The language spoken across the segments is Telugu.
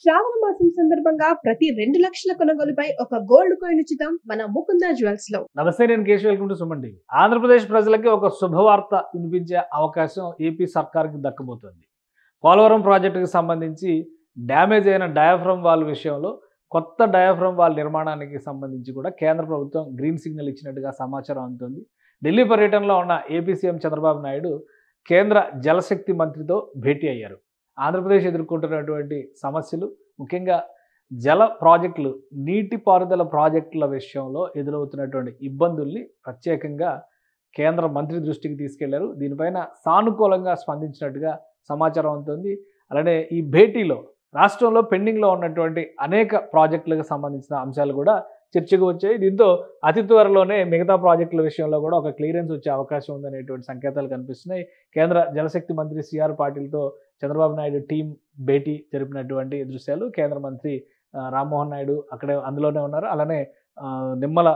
శ్రావణ మాసం సందర్భంగా ప్రతి 2 లక్షల కొనుగోలుపై ఒక గోల్డ్ కాయిన్ ఉచితం మన ముకుంద జ్యువెల్స్ లో. నమస్తే, నేను Keshav. Welcome to Suman TV. Andhra Pradesh ప్రజలకి ఒక శుభవార్త వినిపించే అవకాశం ఏపీ సర్కార్కి దక్కబోతోంది. పోలవరం ప్రాజెక్టుకి సంబంధించి డ్యామేజ్ అయిన డయాఫ్రమ్ వాల్ విషయంలో కొత్త డయాఫ్రమ్ వాల్ నిర్మాణానికి సంబంధించి కూడా కేంద్ర ప్రభుత్వం గ్రీన్ సిగ్నల్ ఇచ్చినట్టుగా సమాచారం అందుతుంది. ఢిల్లీ పర్యటనలో ఉన్న ఏపీ సీఎం చంద్రబాబు నాయుడు కేంద్ర జలశక్తి మంత్రితో భేటీ అయ్యారు. ఆంధ్రప్రదేశ్ ఎదుర్కొంటున్నటువంటి సమస్యలు, ముఖ్యంగా జల ప్రాజెక్టులు, నీటిపారుదల ప్రాజెక్టుల విషయంలో ఎదురవుతున్నటువంటి ఇబ్బందుల్ని ప్రత్యేకంగా కేంద్ర మంత్రి దృష్టికి తీసుకెళ్లారు. దీనిపైన సానుకూలంగా స్పందించినట్టుగా సమాచారం అవుతుంది. అలానే ఈ భేటీలో రాష్ట్రంలో పెండింగ్లో ఉన్నటువంటి అనేక ప్రాజెక్టులకు సంబంధించిన అంశాలు కూడా చర్చకు వచ్చాయి. దీంతో అతి త్వరలోనే మిగతా ప్రాజెక్టుల విషయంలో కూడా ఒక క్లియరెన్స్ వచ్చే అవకాశం ఉందనేటువంటి సంకేతాలు కనిపిస్తున్నాయి. కేంద్ర జలశక్తి మంత్రి సిఆర్ పాటిల్తో చంద్రబాబు నాయుడు టీం భేటీ జరిపినటువంటి దృశ్యాలు. కేంద్ర మంత్రి రామ్మోహన్ నాయుడు అక్కడే అందులోనే ఉన్నారు. అలానే నిమ్మల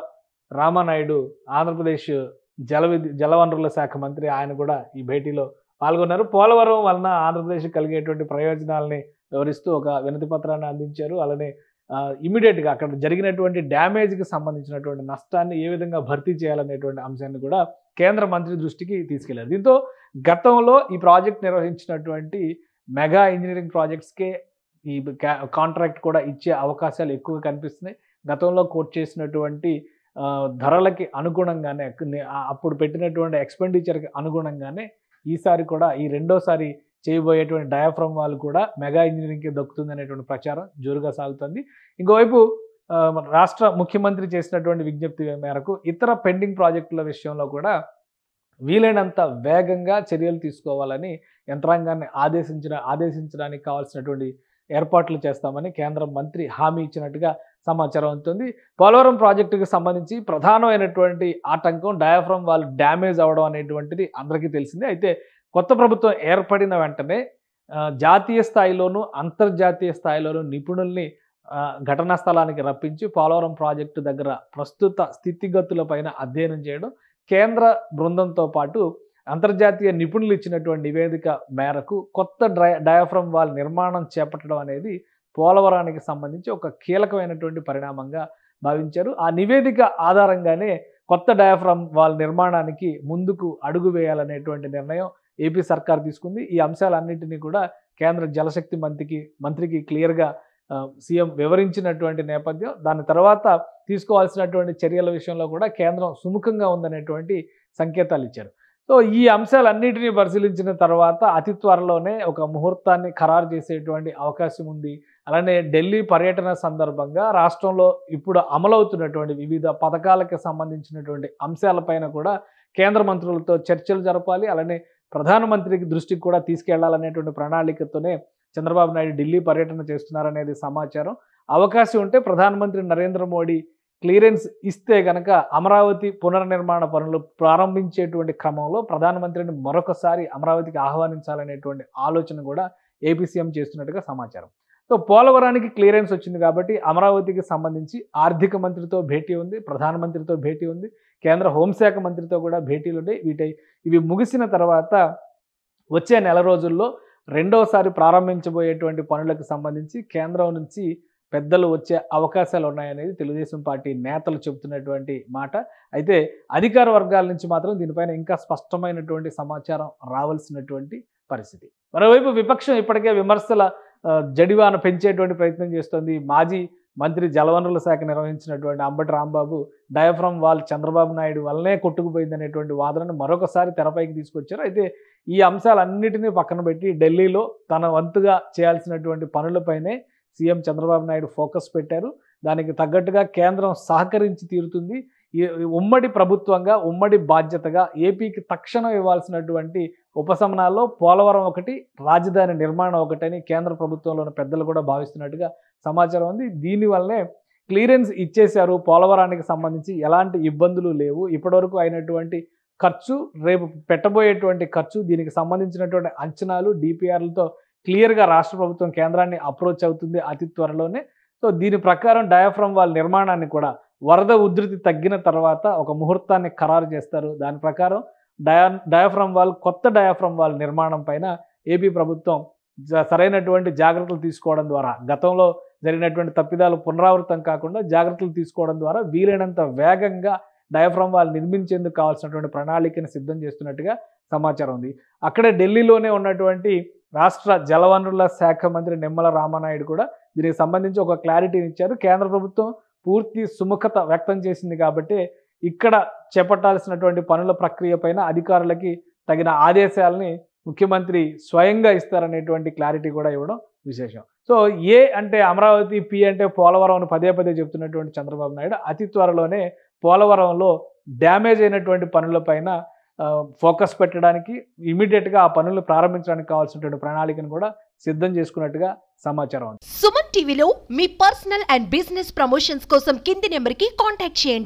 రామానాయుడు ఆంధ్రప్రదేశ్ జలవనరుల శాఖ మంత్రి, ఆయన కూడా ఈ భేటీలో పాల్గొన్నారు. పోలవరం వలన ఆంధ్రప్రదేశ్ కలిగేటువంటి ప్రయోజనాలని వివరిస్తూ ఒక వినతి పత్రాన్ని అందించారు. అలానే ఇమీడియట్గా అక్కడ జరిగినటువంటి డ్యామేజ్కి సంబంధించినటువంటి నష్టాన్ని ఏ విధంగా భర్తీ చేయాలనేటువంటి అంశాన్ని కూడా కేంద్ర మంత్రి దృష్టికి తీసుకెళ్లారు. దీంతో గతంలో ఈ ప్రాజెక్ట్ నిర్వహించినటువంటి మెగా ఇంజనీరింగ్ ప్రాజెక్ట్స్కే ఈ కాంట్రాక్ట్ కూడా ఇచ్చే అవకాశాలు ఎక్కువగా కనిపిస్తున్నాయి. గతంలో కోట్ చేసినటువంటి ధరలకి అనుగుణంగానే, అప్పుడు పెట్టినటువంటి ఎక్స్పెండిచర్కి అనుగుణంగానే ఈసారి కూడా ఈ రెండోసారి చేయబోయేటువంటి డయాఫ్రమ్ వాళ్ళు కూడా మెగా ఇంజనీరింగ్కి దక్కుతుంది అనేటువంటి ప్రచారం జోరుగా సాగుతుంది. ఇంకోవైపు రాష్ట్ర ముఖ్యమంత్రి చేసినటువంటి విజ్ఞప్తి మేరకు ఇతర పెండింగ్ ప్రాజెక్టుల విషయంలో కూడా వీలైనంత వేగంగా చర్యలు తీసుకోవాలని యంత్రాంగాన్ని ఆదేశించడానికి కావాల్సినటువంటి ఏర్పాట్లు చేస్తామని కేంద్ర మంత్రి హామీ ఇచ్చినట్టుగా సమాచారం అవుతుంది. పోలవరం ప్రాజెక్టుకు సంబంధించి ప్రధానమైనటువంటి ఆటంకం డయాఫ్రమ్ వాల్ డ్యామేజ్ అవ్వడం అనేటువంటిది అందరికీ తెలిసిందే. అయితే కొత్త ప్రభుత్వం ఏర్పడిన వెంటనే జాతీయ స్థాయిలోనూ అంతర్జాతీయ స్థాయిలోనూ నిపుణుల్ని ఘటనా స్థలానికి రప్పించి పోలవరం ప్రాజెక్టు దగ్గర ప్రస్తుత స్థితిగతులపైన అధ్యయనం చేయడం, కేంద్ర బృందంతో పాటు అంతర్జాతీయ నిపుణులు ఇచ్చినటువంటి నివేదిక మేరకు కొత్త డయాఫ్రమ్ వాల్ నిర్మాణం చేపట్టడం అనేది పోలవరానికి సంబంధించి ఒక కీలకమైనటువంటి పరిణామంగా భావించారు. ఆ నివేదిక ఆధారంగానే కొత్త డయాఫ్రమ్ వాల్ నిర్మాణానికి ముందుకు అడుగు వేయాలనేటువంటి నిర్ణయం ఏపీ సర్కార్ తీసుకుంది. ఈ అంశాలన్నింటినీ కూడా కేంద్ర జలశక్తి మంత్రికి క్లియర్గా సీఎం వివరించినటువంటి నేపథ్యం. దాని తర్వాత తీసుకోవాల్సినటువంటి చర్యల విషయంలో కూడా కేంద్రం సుముఖంగా ఉందనేటువంటి సంకేతాలు ఇచ్చారు. సో ఈ అంశాలన్నింటినీ పరిశీలించిన తర్వాత అతి త్వరలోనే ఒక ముహూర్తాన్ని ఖరారు చేసేటువంటి అవకాశం ఉంది. అలానే ఢిల్లీ పర్యటన సందర్భంగా రాష్ట్రంలో ఇప్పుడు అమలవుతున్నటువంటి వివిధ పథకాలకు సంబంధించినటువంటి అంశాలపైన కూడా కేంద్ర మంత్రులతో చర్చలు జరపాలి. అలానే ప్రధానమంత్రికి దృష్టికి కూడా తీసుకెళ్లాలనేటువంటి ప్రణాళికతోనే చంద్రబాబు నాయుడు ఢిల్లీ పర్యటన చేస్తున్నారనేది సమాచారం. అవకాశం ఉంటే ప్రధానమంత్రి నరేంద్ర మోడీ క్లియరెన్స్ ఇస్తే గనక అమరావతి పునర్నిర్మాణ పనులు ప్రారంభించేటువంటి క్రమంలో ప్రధానమంత్రిని మరొకసారి అమరావతికి ఆహ్వానించాలనేటువంటి ఆలోచన కూడా ఏపీ సీఎం చేస్తున్నట్టుగా సమాచారం. సో పోలవరానికి క్లియరెన్స్ వచ్చింది కాబట్టి అమరావతికి సంబంధించి ఆర్థిక మంత్రితో భేటీ ఉంది, ప్రధానమంత్రితో భేటీ ఉంది, కేంద్ర హోంశాఖ మంత్రితో కూడా భేటీలు ఉన్నాయి. ఇవి ముగిసిన తర్వాత వచ్చే నెల రోజుల్లో రెండోసారి ప్రారంభించబోయేటువంటి పనులకు సంబంధించి కేంద్రం నుంచి పెద్దలు వచ్చే అవకాశాలు ఉన్నాయనేది తెలుగుదేశం పార్టీ నేతలు చెబుతున్నటువంటి మాట. అయితే అధికార వర్గాల నుంచి మాత్రం దీనిపైన ఇంకా స్పష్టమైనటువంటి సమాచారం రావాల్సినటువంటి పరిస్థితి. మరోవైపు విపక్షం ఇప్పటికే విమర్శల జడివాన పెంచేటువంటి ప్రయత్నం చేస్తోంది. మాజీ మంత్రి జలవనరుల శాఖ నిర్వహించినటువంటి అంబటి రాంబాబు డయాఫ్రమ్ వాల్ చంద్రబాబు నాయుడు వల్లనే కొట్టుకుపోయిందనేటువంటి వాదనను మరొకసారి తెరపైకి తీసుకొచ్చారు. అయితే ఈ అంశాలన్నిటినీ పక్కన పెట్టి ఢిల్లీలో తన వంతుగా చేయాల్సినటువంటి పనులపైనే సీఎం చంద్రబాబు నాయుడు ఫోకస్ పెట్టారు. దానికి తగ్గట్టుగా కేంద్రం సహకరించి తీరుతుంది. ఈ ఉమ్మడి ప్రభుత్వంగా, ఉమ్మడి బాధ్యతగా ఏపీకి తక్షణం ఇవ్వాల్సినటువంటి ఉపశమనాల్లో పోలవరం ఒకటి, రాజధాని నిర్మాణం ఒకటని కేంద్ర ప్రభుత్వంలోని పెద్దలు కూడా భావిస్తున్నట్టుగా సమాచారం ఉంది. దీనివల్లనే క్లియరెన్స్ ఇచ్చేశారు. పోలవరానికి సంబంధించి ఎలాంటి ఇబ్బందులు లేవు. ఇప్పటివరకు అయినటువంటి ఖర్చు, రేపు పెట్టబోయేటువంటి ఖర్చు, దీనికి సంబంధించినటువంటి అంచనాలు, డిపిఆర్లతో క్లియర్గా రాష్ట్ర ప్రభుత్వం కేంద్రాన్ని అప్రోచ్ అవుతుంది అతి త్వరలోనే. సో దీని ప్రకారం డయాఫ్రమ్ వాల్ నిర్మాణాన్ని కూడా వరద ఉధృతి తగ్గిన తర్వాత ఒక ముహూర్తాన్ని ఖరారు చేస్తారు. దాని ప్రకారం డయాఫ్రమ్ వాల్, కొత్త డయాఫ్రమ్ వాల్ నిర్మాణం పైన ఏపీ ప్రభుత్వం సరైనటువంటి జాగ్రత్తలు తీసుకోవడం ద్వారా, గతంలో జరిగినటువంటి తప్పిదాలు పునరావృతం కాకుండా జాగ్రత్తలు తీసుకోవడం ద్వారా వీలైనంత వేగంగా డయాఫ్రమ్ వాల్ నిర్మించేందుకు కావాల్సినటువంటి ప్రణాళికను సిద్ధం చేస్తున్నట్టుగా సమాచారం ఉంది. అక్కడే ఢిల్లీలోనే ఉన్నటువంటి రాష్ట్ర జలవనరుల శాఖ మంత్రి నిమ్మల రామానాయుడు కూడా దీనికి సంబంధించి ఒక క్లారిటీని ఇచ్చారు. కేంద్ర ప్రభుత్వం పూర్తి సుముఖత వ్యక్తం చేసింది కాబట్టి ఇక్కడ చేపట్టాల్సినటువంటి పనుల ప్రక్రియ పైన అధికారులకి తగిన ఆదేశాలని ముఖ్యమంత్రి స్వయంగా ఇస్తారనేటువంటి క్లారిటీ కూడా ఇవ్వడం విశేషం. సో ఏ అంటే అమరావతి, పి అంటే పోలవరం అని పదే పదే చెప్తున్నటువంటి చంద్రబాబు నాయుడు అతి త్వరలోనే పోలవరంలో డ్యామేజ్ అయినటువంటి పనులపైన ఫోకస్ పెట్టడానికి, ఇమీడియట్గా ఆ పనులు ప్రారంభించడానికి కావాల్సినటువంటి ప్రణాళికను కూడా సిద్ధం చేసుకున్నట్టుగా సమాచారం ఉంది. సుమన్ టీవీలో మీ పర్సనల్ అండ్ బిజినెస్ ప్రమోషన్స్ కోసం కింది నెంబర్కి కాంటాక్ట్ చేయండి.